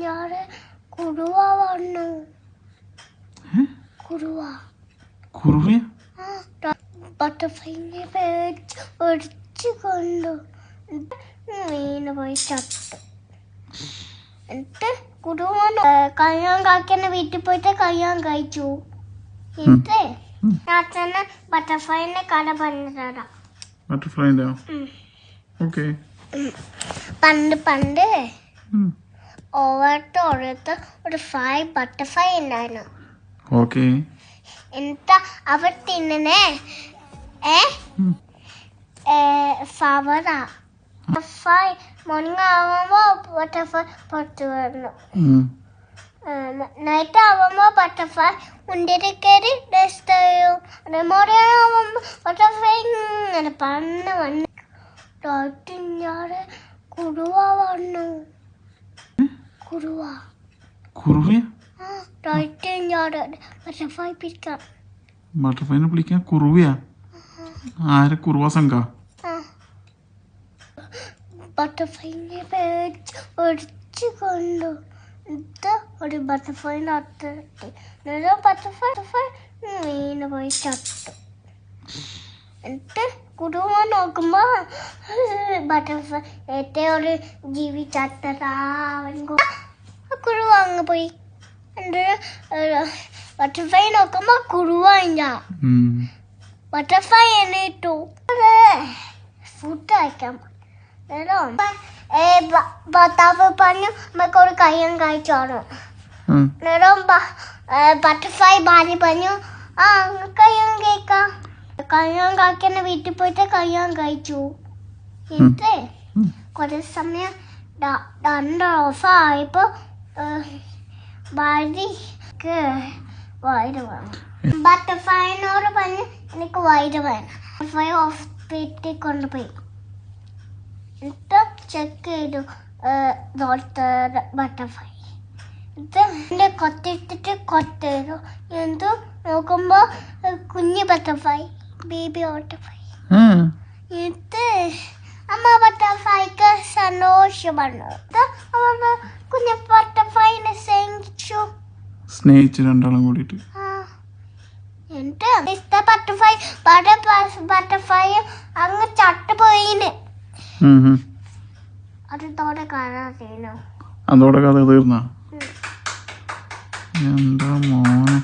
ഞാറ് കുറുവ വന്നു. കുറുവ ബട്ടർഫ്ലൈനെ പേടിച്ചു കൊണ്ടു മീന് പോയി ചത്തു. എന്നിട്ട് കുറുവ കയ്യാൻ കാക്കന്റെ വീട്ടിൽ പോയിട്ട് കയ്യാൻ കഴിച്ചു. എന്നിട്ട് അച്ഛന് ബട്ടർഫ്ലൈന്റെ കഥ പറഞ്ഞു തരാം. ബട്ടർഫ്ലൈൻ്റെ ഓക്കെ. പണ്ട് ഓരത്ത് ഒരു ഫ്ലൈ ബട്ടർഫ്ലൈ ഉണ്ടായിരുന്നു. ഓക്കെ. എന്നിട്ട് അവർ തിന്നേ ഫ്ലവറാ. ബട്ടർഫ്ലൈ മോർണിംഗ് ആവുമ്പോ ബട്ടർഫ്ലൈ പുറത്തു വന്നു. നൈറ്റ് ആവുമ്പോ ബട്ടർഫ്ലൈ ഉണ്ടിൽ കയറി റെസ്റ്റ് ചെയ്യും. മോർണിംഗ് ആവുമ്പോ ബട്ടർഫ്ലൈ ഇങ്ങനെ പറന്ന് വന്നു. ഞാറ് കുറുവ വന്നു. ബട്ടർഫ്ലൈനെ പിടിക്കാൻ കുറുവയാ? ആരെ? കുറുവ സംഘ? ബട്ടർഫ്ലൈനെ പേടിച്ചു കൊണ്ടു ഒരു ബട്ടർഫ്ലൈൻ്റെ അകത്ത് ബട്ടർഫ്ലൈ മീന് പോയി ചത്തു. എന്നിട്ട് കുറുവ നോക്കുമ്പോ ബട്ടർഫ്ലൈ ഏറ്റവും ഒരു ജീവി ചത്തതാ. കുറുവ അങ്ങ് പോയി. ബട്ടർഫ്ലൈ നോക്കുമ്പോ കുറുവ ഇല്ല. ബട്ടർഫ്ലൈ എണീറ്റു ഫുഡ് കഴിക്കാൻ. ഭർത്താവ് പറഞ്ഞു നമുക്കൊരു കയ്യം കഴിച്ചോണു. ബട്ടർഫ്ലൈ ഭാര്യ പറഞ്ഞു കയ്യം കഴിക്കാം. കയ്യാൻ കാക്കന്റെ വീട്ടിൽ പോയിട്ട് കയ്യാൻ കഴിച്ചു. എന്നിട്ട് കുറേ സമയം 2 ദിവസമായപ്പോ ഭാര്യക്ക് വയറ് വേണം. ബട്ടർഫ്ലൈനോട് പറഞ്ഞു എനിക്ക് വയറ് വേണം. ബട്ടർഫ്ലൈ ഹോസ്പിറ്റലിൽ കൊണ്ടുപോയി. എന്നിട്ട് ചെക്ക് ചെയ്തു ഡോക്ടർ ബട്ടർഫ്ലൈ. എന്നിട്ട് കൊത്തിട്ടിട്ട് കൊത്തേതു. എന്തു നോക്കുമ്പോ കുഞ്ഞു ബട്ടർഫ്ലൈ, ബേബി ബട്ടർഫ്ലൈ. എന്നിട്ട് അമ്മ ബട്ടർഫ്ലൈക്ക് സന്തോഷമാണ്. കുഞ്ഞു ബട്ടർഫ്ലൈനെ സ്നേഹിച്ചു രണ്ടാളും കൂടിയിട്ട്. എന്നിട്ട് ബട്ടർഫ്ലൈ അങ്ങ് ചട്ടുപോയിന്. അതോടെ കഥ തീർന്നു. അതോടെ കഥ തീർന്ന? എന്താ മോനെ.